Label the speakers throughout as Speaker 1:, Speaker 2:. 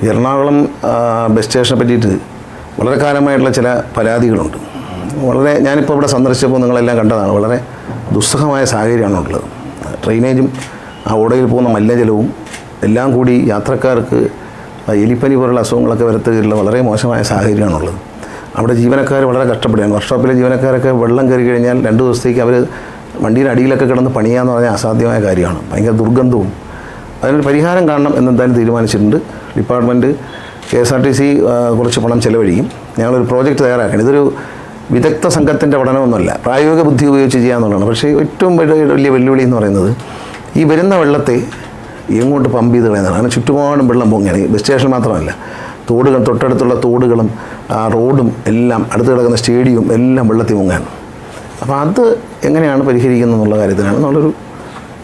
Speaker 1: Ernakulam bus സ്റ്റേഷനെ പറ്റിയിട്ട് വളരെ കാലമായിട്ടുള്ള ചില പരാതികളുണ്ട്. ഞാനിപ്പോൾ ഇവിടെ സന്ദർശിച്ചപ്പോൾ നിങ്ങളെല്ലാം കണ്ടതാണ്. വളരെ ദുസ്സഹമായ സാഹചര്യമാണുള്ളത്. ഡ്രെയിനേജും ആ ഓടയിൽ പോകുന്ന മലിനജലവും എല്ലാം കൂടി യാത്രക്കാർക്ക് എലിപ്പനി പോലുള്ള അസുഖങ്ങളൊക്കെ വരുത്തുകയുള്ള വളരെ മോശമായ സാഹചര്യമാണുള്ളത്. അവിടെ ജീവനക്കാർ വളരെ കഷ്ടപ്പെടുകയാണ്. വർക്ക്ഷോപ്പിലെ ജീവനക്കാരൊക്കെ വെള്ളം കയറി കഴിഞ്ഞാൽ 2 ദിവസത്തേക്ക് അവർ വണ്ടിയുടെ അടിയിലൊക്കെ കിടന്ന് പണിയാന്ന് പറഞ്ഞാൽ അസാധ്യമായ കാര്യമാണ്. ഭയങ്കര ദുർഗന്ധവും. അതിനൊരു പരിഹാരം കാണണം എന്നെന്തായാലും തീരുമാനിച്ചിട്ടുണ്ട്. ഡിപ്പാർട്ട്മെൻറ്റ് KSRTC കുറച്ച് പണം ചെലവഴിക്കും. ഞങ്ങളൊരു പ്രോജക്റ്റ് തയ്യാറാക്കണം. ഇതൊരു വിദഗ്ധ സംഘത്തിൻ്റെ പഠനമൊന്നുമല്ല, പ്രായോഗിക ബുദ്ധി ഉപയോഗിച്ച് ചെയ്യാമെന്നുള്ളതാണ്. പക്ഷേ ഏറ്റവും വലിയ വെല്ലുവിളി എന്ന് പറയുന്നത് ഈ വരുന്ന വെള്ളത്തെ എങ്ങോട്ട് പമ്പ് ചെയ്ത് കളയുന്നതാണ്. അങ്ങനെ ചുറ്റുപാടും വെള്ളം പൊങ്ങുകയാണ്. ബസ് സ്റ്റേഷൻ മാത്രമല്ല, തോടുകൾ, തൊട്ടടുത്തുള്ള തോടുകളും റോഡും എല്ലാം, അടുത്ത് കിടക്കുന്ന സ്റ്റേഡിയവും എല്ലാം വെള്ളത്തിൽ മുങ്ങാണ്. അപ്പോൾ അത് എങ്ങനെയാണ് പരിഹരിക്കുന്നത് എന്നുള്ള കാര്യത്തിലാണ് നമ്മളൊരു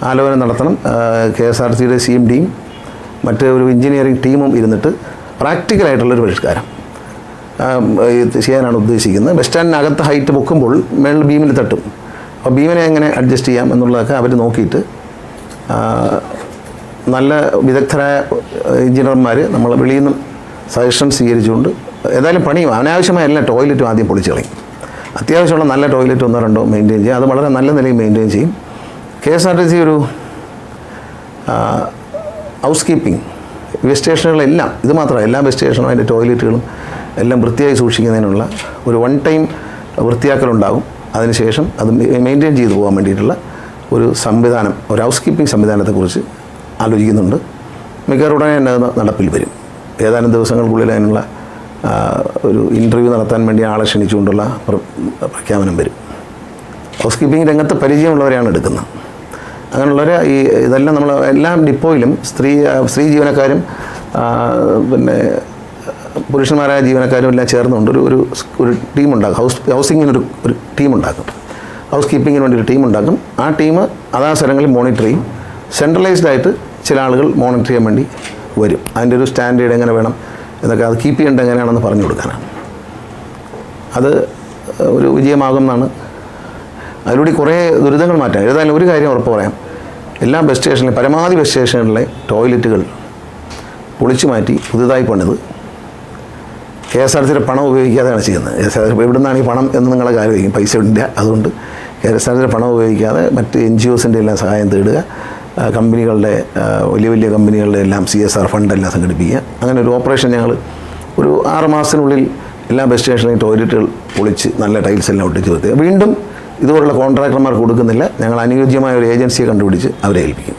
Speaker 1: ആലോചന നടത്തണം. KSRTCയുടെ CMDയും മറ്റൊരു എഞ്ചിനീയറിംഗ് ടീമും ഇരുന്നിട്ട് പ്രാക്ടിക്കലായിട്ടുള്ളൊരു പരിഷ്കാരം ചെയ്യാനാണ് ഉദ്ദേശിക്കുന്നത്. ബസ് സ്റ്റാൻഡിനകത്ത് ഹൈറ്റ് പൊക്കുമ്പോൾ മേളിൽ ബീമിൽ തട്ടും. അപ്പോൾ ബീമിനെ എങ്ങനെ അഡ്ജസ്റ്റ് ചെയ്യാം എന്നുള്ളതൊക്കെ അവർ നോക്കിയിട്ട് നല്ല വിദഗ്ധരായ എഞ്ചിനീയർമാർ നമ്മൾ വെളിയിൽ നിന്നും സജഷൻ സ്വീകരിച്ചുകൊണ്ട് ഏതായാലും പണിയും അനാവശ്യമായ എല്ലാ ടോയ്ലറ്റും ആദ്യം പൊളിച്ച് കളയും. അത്യാവശ്യമുള്ള നല്ല ടോയ്ലറ്റ് 1-2 മെയിൻറ്റെയിൻ ചെയ്യും. അത് വളരെ നല്ല നിലയിൽ മെയിൻറ്റെയിൻ ചെയ്യും. KSRTC ഒരു ഹൗസ് കീപ്പിംഗ് ബസ് സ്റ്റേഷനുകളെല്ലാം, ഇത് മാത്രമല്ല എല്ലാ ബസ് സ്റ്റേഷനും അതിൻ്റെ ടോയ്ലറ്റുകളും എല്ലാം വൃത്തിയായി സൂക്ഷിക്കുന്നതിനുള്ള ഒരു 1 ടൈം വൃത്തിയാക്കലുണ്ടാകും. അതിനുശേഷം അത് മെയിൻറ്റെയിൻ ചെയ്തു പോകാൻ വേണ്ടിയിട്ടുള്ള ഒരു സംവിധാനം, ഒരു ഹൗസ് കീപ്പിംഗ് സംവിധാനത്തെക്കുറിച്ച് ആലോചിക്കുന്നുണ്ട്. മിക്കവാറും ഉടനെ തന്നെ അത് നടപ്പിൽ വരും. ഏതാനും ദിവസങ്ങൾക്കുള്ളിൽ അതിനുള്ള ഒരു ഇൻ്റർവ്യൂ നടത്താൻ വേണ്ടി ആളെ ക്ഷണിച്ചുകൊണ്ടുള്ള പ്രഖ്യാപനം വരും. ഹൗസ് കീപ്പിംഗ് രംഗത്ത് പരിചയമുള്ളവരെയാണ് എടുക്കുന്നത്. അങ്ങനെയുള്ളവർ ഇതെല്ലാം നമ്മൾ എല്ലാ ഡിപ്പോയിലും സ്ത്രീ ജീവനക്കാരും പിന്നെ പുരുഷന്മാരായ ജീവനക്കാരും എല്ലാം ചേർന്നുകൊണ്ട് ഒരു ടീമുണ്ടാക്കും. ഹൗസിങ്ങിനൊരു ടീമുണ്ടാക്കും. ഹൗസ് കീപ്പിങ്ങിന് വേണ്ടി ഒരു ടീമുണ്ടാക്കും. ആ ടീം അതാ സ്ഥലങ്ങളിൽ മോണിറ്റർ ചെയ്യും. സെൻട്രലൈസ്ഡ് ആയിട്ട് ചില ആളുകൾ മോണിറ്റർ ചെയ്യാൻ വേണ്ടി വരും. അതിൻ്റെ ഒരു സ്റ്റാൻഡേർഡ് എങ്ങനെ വേണം എന്നൊക്കെ, അത് കീപ്പ് ചെയ്യേണ്ടത് എങ്ങനെയാണെന്ന് പറഞ്ഞു കൊടുക്കാനാണ്. അത് ഒരു വിജയമാകുമെന്നാണ്. അതിലൂടെ കുറേ ദുരിതങ്ങൾ മാറ്റാം. ഏതായാലും ഒരു കാര്യം ഉറപ്പ് പറയാം, എല്ലാ ബസ് സ്റ്റേഷനിലും പരമാവധി ബസ് സ്റ്റേഷനുകളിലെ ടോയ്ലറ്റുകൾ പൊളിച്ചു മാറ്റി പുതുതായി പണിത് KSRTCയുടെ പണം ഉപയോഗിക്കാതെയാണ് ചെയ്യുന്നത്. എവിടെ നിന്നാണ് ഈ പണം എന്ന് നിങ്ങളെ ആലോചിക്കും. പൈസ ഇല്ല. അതുകൊണ്ട് KSRTCയുടെ പണം ഉപയോഗിക്കാതെ മറ്റ് NGOസിൻ്റെ എല്ലാം സഹായം തേടുക, കമ്പനികളുടെ വലിയ കമ്പനികളുടെ എല്ലാം CSR ഫണ്ടെല്ലാം സംഘടിപ്പിക്കുക. അങ്ങനെ ഒരു ഓപ്പറേഷൻ ഞങ്ങൾ ഒരു 6 മാസത്തിനുള്ളിൽ എല്ലാ ബസ് സ്റ്റേഷനിലെയും ടോയ്ലറ്റുകൾ പൊളിച്ച് നല്ല ടൈൽസ് എല്ലാം ഒട്ടിച്ച് നിർത്തുക. വീണ്ടും ഇതുപോലുള്ള കോൺട്രാക്ടർമാർക്ക് കൊടുക്കുന്നില്ല. ഞങ്ങൾ അനുയോജ്യമായ ഒരു ഏജൻസിയെ കണ്ടുപിടിച്ച് അവരെ ഏൽപ്പിക്കും.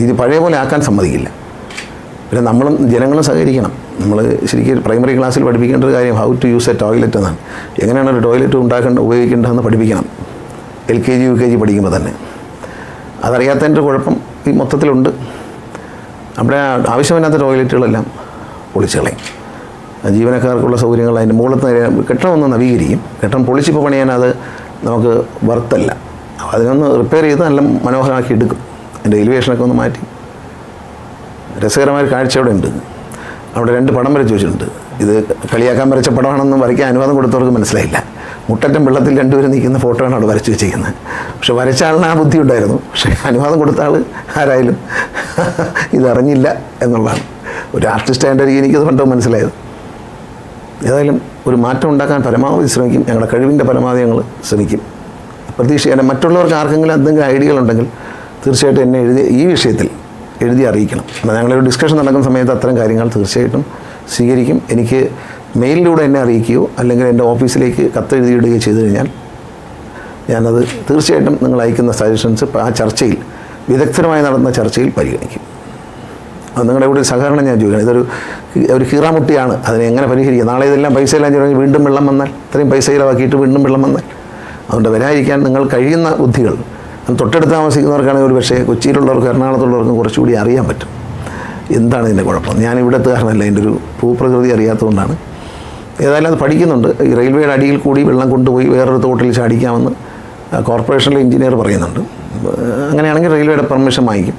Speaker 1: ഇത് പഴയ പോലെ ആക്കാൻ സമ്മതിക്കില്ല. പിന്നെ നമ്മളും ജനങ്ങളും സഹകരിക്കണം. നമ്മൾ ശരിക്കും പ്രൈമറി ക്ലാസ്സിൽ പഠിപ്പിക്കേണ്ട ഒരു കാര്യം how to use a toilet എന്നാണ്. എങ്ങനെയാണ് ഒരു ടോയ്ലറ്റ് ഉപയോഗിക്കേണ്ടതെന്ന് പഠിപ്പിക്കണം. LKG UKG പഠിക്കുമ്പോൾ തന്നെ. അതറിയാത്തതിൻ്റെ കുഴപ്പം ഈ മൊത്തത്തിലുണ്ട്. അവിടെ ആവശ്യമില്ലാത്ത ടോയ്ലറ്റുകളെല്ലാം പൊളിച്ച് കളയും. ജീവനക്കാർക്കുള്ള സൗകര്യങ്ങൾ അതിൻ്റെ മുകളിൽ കെട്ടിടം ഒന്ന് നവീകരിക്കും. കെട്ടിടം പൊളിച്ചിപ്പോൾ പണിയാൻ അത് നമുക്ക് വರ್ತല്ല. അതിനൊന്ന് റിപ്പയർ ചെയ്ത് നല്ല മനോഹരമാക്കി എടുക്കും. അതിൻ്റെ എലിവേഷനൊക്കെ ഒന്ന് മാറ്റി രസകരമായ കാഴ്ച അവിടെ ഉണ്ട്. അവിടെ 2 പടം വരച്ച് വെച്ചിട്ടുണ്ട്. ഇത് കളിയാക്കാൻ വരച്ച പടമാണെന്നും വരയ്ക്കാൻ അനുവാദം കൊടുത്തവർക്ക് മനസ്സിലായില്ല. മുട്ടറ്റം വെള്ളത്തിൽ 2 പേര് നിൽക്കുന്ന ഫോട്ടോയാണ് അവിടെ വരച്ച് വെച്ചിരിക്കുന്നത്. പക്ഷെ വരച്ച ആളിന് ആ ബുദ്ധി ഉണ്ടായിരുന്നു. പക്ഷേ അനുവാദം കൊടുത്ത ആൾ ആരായാലും ഇതറിഞ്ഞില്ല എന്നുള്ളതാണ്. ഒരു ആർട്ടിസ്റ്റ് ആയിട്ട് എനിക്കത് പണ്ടോ മനസ്സിലായത്. ഏതായാലും ഒരു മാറ്റം ഉണ്ടാക്കാൻ പരമാവധി ശ്രമിക്കും. ഞങ്ങളുടെ കഴിവിൻ്റെ പരമാവധി ഞങ്ങൾ ശ്രമിക്കും. പ്രതീക്ഷിക്കാൻ മറ്റുള്ളവർക്ക് ആർക്കെങ്കിലും എന്തെങ്കിലും ഐഡിയകളുണ്ടെങ്കിൽ തീർച്ചയായിട്ടും എന്നെ ഈ വിഷയത്തിൽ എഴുതി അറിയിക്കണം. ഞങ്ങളൊരു ഡിസ്കഷൻ നടക്കുന്ന സമയത്ത് അത്തരം കാര്യങ്ങൾ തീർച്ചയായിട്ടും സ്വീകരിക്കും. എനിക്ക് മെയിലിലൂടെ എന്നെ അറിയിക്കുകയോ അല്ലെങ്കിൽ എൻ്റെ ഓഫീസിലേക്ക് കത്തെഴുതിയിടുകയോ ചെയ്തു കഴിഞ്ഞാൽ ഞാനത് തീർച്ചയായിട്ടും നിങ്ങൾ അയക്കുന്ന സജഷൻസ് ആ ചർച്ചയിൽ, വിദഗ്ധരുമായി നടന്ന ചർച്ചയിൽ പരിഗണിക്കും. അത് നിങ്ങളുടെ കൂടെ സഹകരണം ഞാൻ ചോദിക്കണം. ഒരു കീറാമുട്ടിയാണ്. അതിനെ എങ്ങനെ പരിഹരിക്കുക? നാളെ ഇതെല്ലാം പൈസയെല്ലാം ചെലവാക്കി വീണ്ടും വെള്ളം വന്നാൽ, ഇത്രയും പൈസ ചിലവാക്കിയിട്ട് വീണ്ടും വെള്ളം വന്നാൽ, അതുകൊണ്ട് വരാതിരിക്കാൻ നിങ്ങൾ കഴിയുന്ന ബുദ്ധികൾ തൊട്ടടുത്ത് താമസിക്കുന്നവർക്കാണെങ്കിൽ ഒരു പക്ഷേ കൊച്ചിയിലുള്ളവർക്കും എറണാകുളത്തുള്ളവർക്കും കുറച്ചുകൂടി അറിയാൻ പറ്റും എന്താണ് ഇതിൻ്റെ കുഴപ്പം. ഞാനിവിടുത്തെ കാരണമല്ല, അതിൻ്റെ ഒരു ഭൂപ്രകൃതി അറിയാത്തതുകൊണ്ടാണ്. ഏതായാലും അത് പഠിക്കുന്നുണ്ട്. ഈ റെയിൽവേയുടെ അടിയിൽ കൂടി വെള്ളം കൊണ്ടുപോയി വേറൊരു തോട്ടിൽ ചാടിക്കാമെന്ന് കോർപ്പറേഷനിലെ എഞ്ചിനീയർ പറയുന്നുണ്ട്. അങ്ങനെയാണെങ്കിൽ റെയിൽവേയുടെ പെർമിഷൻ വാങ്ങിക്കും.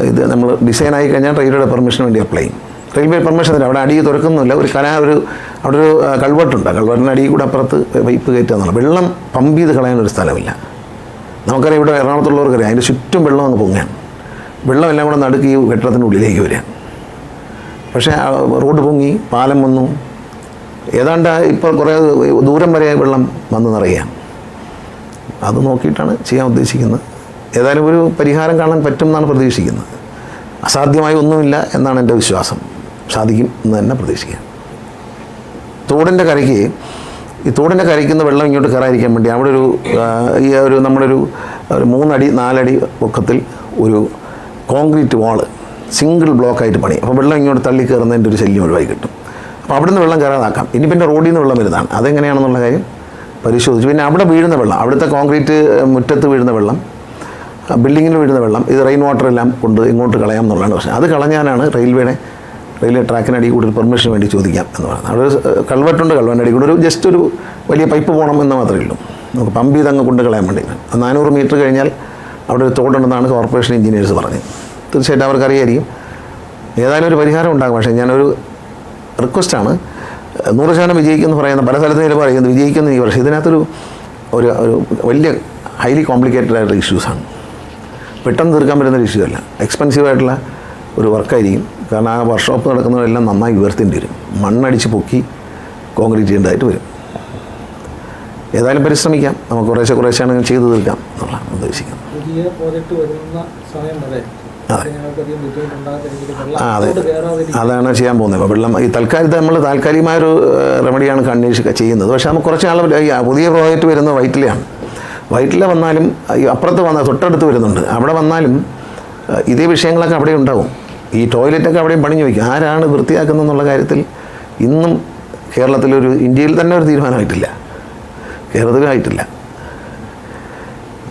Speaker 1: ഇത് നമ്മൾ ഡിസൈൻ ആയി കഴിഞ്ഞാൽ റെയിൽവേയുടെ പെർമിഷന് വേണ്ടി അപ്ലൈ ചെയ്യും. റെയിൽവേ പെർമിഷൻ തരും. അവിടെ അടിയിൽ തുറക്കുന്നില്ല. അവിടെ ഒരു കൾവെട്ടുണ്ട്. കൾവെട്ടിൻ്റെ അടിയിൽ കൂടെ അപ്പുറത്ത് പൈപ്പ് കയറ്റുക എന്നുള്ള വെള്ളം പമ്പ് ചെയ്ത് കളയാനൊരു സ്ഥലമില്ല. നമുക്കറിയാം, ഇവിടെ എറണാകുളത്തുള്ളവർക്കറിയാം, അതിൻ്റെ ചുറ്റും വെള്ളം അങ്ങ് പൊങ്ങാൻ. വെള്ളമെല്ലാം കൂടെ നടുക്ക് ഈ കെട്ടിടത്തിൻ്റെ ഉള്ളിലേക്ക് വരിക. പക്ഷേ റോഡ് പൊങ്ങി, പാലം വന്നു, ഏതാണ്ട് ഇപ്പോൾ കുറേ ദൂരം വരെ വെള്ളം വന്നു നിറയുകയാണ്. അത് നോക്കിയിട്ടാണ് ചെയ്യാൻ ഉദ്ദേശിക്കുന്നത്. ഏതായാലും ഒരു പരിഹാരം കാണാൻ പറ്റും എന്നാണ് പ്രതീക്ഷിക്കുന്നത്. അസാധ്യമായി ഒന്നുമില്ല എന്നാണ് എൻ്റെ വിശ്വാസം. സാധിക്കും എന്ന് തന്നെ പ്രതീക്ഷിക്കാം. തോടിൻ്റെ കരയ്ക്ക്, ഈ തോടിൻ്റെ കരയ്ക്കുന്ന വെള്ളം ഇങ്ങോട്ട് കയറാതിരിക്കാൻ വേണ്ടി അവിടെ ഒരു നമ്മളൊരു 3 അടി 4 അടി പൊക്കത്തിൽ ഒരു കോൺക്രീറ്റ് വാള് സിംഗിൾ ബ്ലോക്കായിട്ട് പണി. അപ്പോൾ വെള്ളം ഇങ്ങോട്ട് തള്ളി കയറുന്നതിൻ്റെ ഒരു ശല്യം ഒഴിവായി കിട്ടും. അപ്പോൾ അവിടെ നിന്ന് വെള്ളം കയറാതാക്കാം. ഇനി പിന്നെ റോഡിൽ നിന്ന് വെള്ളം വരുന്നതാണ്, അതെങ്ങനെയാണെന്നുള്ള കാര്യം പരിശോധിച്ചു. പിന്നെ അവിടെ വീഴുന്ന വെള്ളം, അവിടുത്തെ കോൺക്രീറ്റ് മുറ്റത്ത് വീഴുന്ന വെള്ളം, ബിൽഡിങ്ങിൽ വീഴുന്ന വെള്ളം, ഇത് റെയിൻ വാട്ടർ എല്ലാം കൊണ്ട് ഇങ്ങോട്ട് കളയാം എന്നുള്ളതാണ് പ്രശ്നം. അത് കളഞ്ഞാലാണ് റെയിൽവേ ട്രാക്കിനടി കൂടുതൽ പെർമിഷൻ വേണ്ടി ചോദിക്കാം എന്ന് പറയുന്നത്. അവിടെ ഒരു കൾവെട്ടുണ്ട്, കൾവെട്ടടി കൂടെ ജസ്റ്റ് ഒരു വലിയ പൈപ്പ് പോകണം എന്ന് മാത്രമേ ഉള്ളൂ. നമുക്ക് പമ്പ് ചെയ്ത് അങ്ങ് കൊണ്ട് കളയാൻ വേണ്ടി. 400 മീറ്റർ കഴിഞ്ഞാൽ അവിടെ ഒരു തോടുണ്ടെന്നാണ് കോർപ്പറേഷൻ എഞ്ചിനീയേഴ്സ് പറഞ്ഞത്. തീർച്ചയായിട്ടും അവർക്കറിയായിരിക്കും. ഏതായാലും ഒരു പരിഹാരം ഉണ്ടാകും. പക്ഷേ ഞാനൊരു റിക്വസ്റ്റാണ്, 100% വിജയിക്കുമെന്ന് പറയുന്ന പല സ്ഥലത്തും ചില പറയുന്നത് വിജയിക്കുമെന്ന് എനിക്ക്. പക്ഷേ ഇതിനകത്തൊരു ഒരു വലിയ ഹൈലി കോംപ്ലിക്കേറ്റഡ് ആയിട്ടുള്ള ഇഷ്യൂസാണ്. പെട്ടെന്ന് തീർക്കാൻ പറ്റുന്നൊരു ഇഷ്യൂ അല്ല. എക്സ്പെൻസീവായിട്ടുള്ള ഒരു വർക്കായിരിക്കും. കാരണം ആ വർക്ക്ഷോപ്പ് നടക്കുന്നതെല്ലാം നന്നായി ഉയർത്തേണ്ടി വരും. മണ്ണടിച്ച് പൊക്കി കോൺക്രീറ്റ് ചെയ്യേണ്ടതായിട്ട് വരും. ഏതായാലും പരിശ്രമിക്കാം. നമുക്ക് കുറേശ്ശെയാണ് ചെയ്തു തീർക്കാം എന്നുള്ളതാണ് ഉദ്ദേശിക്കുന്നത്. അതെ, അതാണ് ചെയ്യാൻ പോകുന്നത്. ഇപ്പോൾ വെള്ളം ഈ താൽക്കാലികമായൊരു റെമഡിയാണ് ചെയ്യുന്നത്. പക്ഷേ നമുക്ക് കുറച്ച് നാൾ പുതിയ പ്രോജക്റ്റ് വരുന്നത് വൈറ്റില വന്നാലും അപ്പുറത്ത് തൊട്ടടുത്ത് വരുന്നുണ്ട്. അവിടെ വന്നാലും ഇതേ വിഷയങ്ങളൊക്കെ അവിടെ ഉണ്ടാവും. ഈ ടോയ്ലറ്റൊക്കെ അവിടെയും പണിഞ്ഞു വയ്ക്കും. ആരാണ് വൃത്തിയാക്കുന്നതെന്നുള്ള കാര്യത്തിൽ ഇന്നും ഇന്ത്യയിൽ തന്നെ ഒരു തീരുമാനമായിട്ടില്ല, കേരളത്തിലായിട്ടില്ല.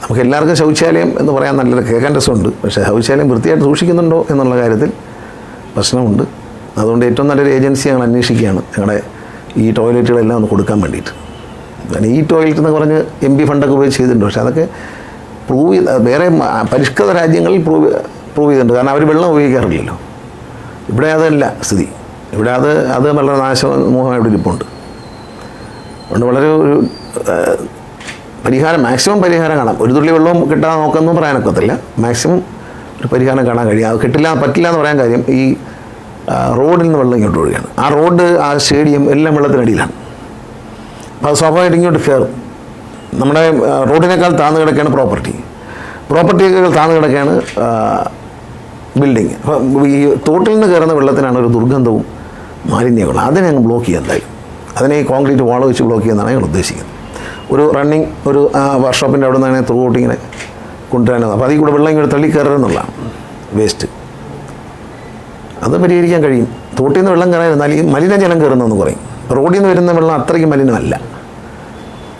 Speaker 1: നമുക്ക് എല്ലാവർക്കും ശൗചാലയം എന്ന് പറയാൻ നല്ലൊരു കേൾക്കാൻ രസമുണ്ട്. പക്ഷേ ശൗചാലയം വൃത്തിയായിട്ട് സൂക്ഷിക്കുന്നുണ്ടോ എന്നുള്ള കാര്യത്തിൽ പ്രശ്നമുണ്ട്. അതുകൊണ്ട് ഏറ്റവും നല്ലൊരു ഏജൻസി ഞങ്ങൾ അന്വേഷിക്കുകയാണ്, ഞങ്ങളുടെ ഈ ടോയ്ലറ്റുകളെല്ലാം ഒന്ന് കൊടുക്കാൻ വേണ്ടിയിട്ട്. കാരണം ഈ ടോയ്ലറ്റ് എന്ന് പറഞ്ഞ് MP ഫണ്ടൊക്കെ ഉപയോഗിച്ച് ചെയ്തിട്ടുണ്ട്. പക്ഷേ അതൊക്കെ വേറെ പരിഷ്കൃത രാജ്യങ്ങളിൽ പ്രൂവ് ചെയ്തിട്ടുണ്ട്. കാരണം അവർ വെള്ളം ഉപയോഗിക്കാറില്ലല്ലോ. ഇവിടെ അതല്ല സ്ഥിതി. ഇവിടെ അത് വളരെ നാശമൂഹമായിട്ട് ഇരിപ്പുണ്ട്. അതുകൊണ്ട് വളരെ ഒരു മാക്സിമം പരിഹാരം കാണാം. ഒരു തുള്ളി വെള്ളവും കിട്ടാതെ നോക്കാമെന്നും പറയാനൊക്കത്തില്ല. മാക്സിമം ഒരു പരിഹാരം കാണാൻ കഴിയും. അത് പറ്റില്ല എന്ന് പറയാൻ കാര്യം ഈ റോഡിൽ നിന്ന് വെള്ളം ഇങ്ങോട്ട് ഒഴുകുകയാണ്. ആ റോഡ്, ആ സ്റ്റേഡിയം എല്ലാം വെള്ളത്തിനടിയിലാണ്. അപ്പോൾ അത് സ്വാഭാവികമായിട്ട് ഇങ്ങോട്ട് കയറും. നമ്മുടെ റോഡിനേക്കാൾ താഴ്ന്നു കിടക്കുകയാണ് പ്രോപ്പർട്ടിയേക്കാൾ താഴ്ന്നു കിടക്കുകയാണ് ബിൽഡിങ്. അപ്പോൾ ഈ തോട്ടിൽ നിന്ന് കയറുന്ന വെള്ളത്തിനാണ് ഒരു ദുർഗന്ധവും മാലിന്യങ്ങളും. അതിനെ അങ്ങ് ബ്ലോക്ക് ചെയ്യുക. എന്തായാലും അതിനെ ഈ കോൺക്രീറ്റ് വാൾ വെച്ച് ബ്ലോക്ക് ചെയ്യുന്നതാണ് ഞങ്ങൾ ഉദ്ദേശിക്കുന്നത്. ഒരു വർക്ക്ഷോപ്പിൻ്റെ അവിടെ നിന്ന് ത്രൂ ഔട്ട് ഇങ്ങനെ കൊണ്ടുവരാനാണ്. അപ്പോൾ അതിൽ കൂടെ വെള്ളം ഇങ്ങോട്ട് തള്ളി കയറുന്നതാണ് വേസ്റ്റ്. അത് പരിഹരിക്കാൻ കഴിയും. തോട്ടിൽ നിന്ന് വെള്ളം കയറാതിരുന്നാൽ ഈ മലിനജലം കയറുന്നതെന്ന് പറയും. റോഡിൽ നിന്ന് വരുന്ന വെള്ളം അത്രയ്ക്ക് മലിനമല്ല.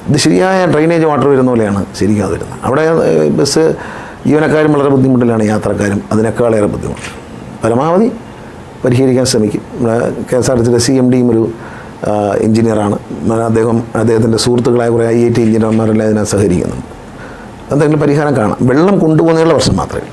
Speaker 1: ഇത് ശരിയായ ഡ്രെയിനേജ് വാട്ടർ വരുന്ന പോലെയാണ് ശരിക്കും അത് വരുന്നത്. അവിടെ ബസ് ജീവനക്കാരും വളരെ ബുദ്ധിമുട്ടിലാണ്, യാത്രക്കാരും അതിനേക്കാളേറെ ബുദ്ധിമുട്ട്. പരമാവധി പരിഹരിക്കാൻ ശ്രമിക്കും. KSRTCയുടെ CMDയും ഒരു എഞ്ചിനീയറാണ്. അദ്ദേഹത്തിൻ്റെ സുഹൃത്തുക്കളായ കുറേ IIT എഞ്ചിനീയർമാരെല്ലാം ഇതിനെ സഹകരിക്കുന്നുണ്ട്. എന്തെങ്കിലും പരിഹാരം കാണാം. വെള്ളം കൊണ്ടുപോകുന്നതിനുള്ള പ്രശ്നം മാത്രമേ.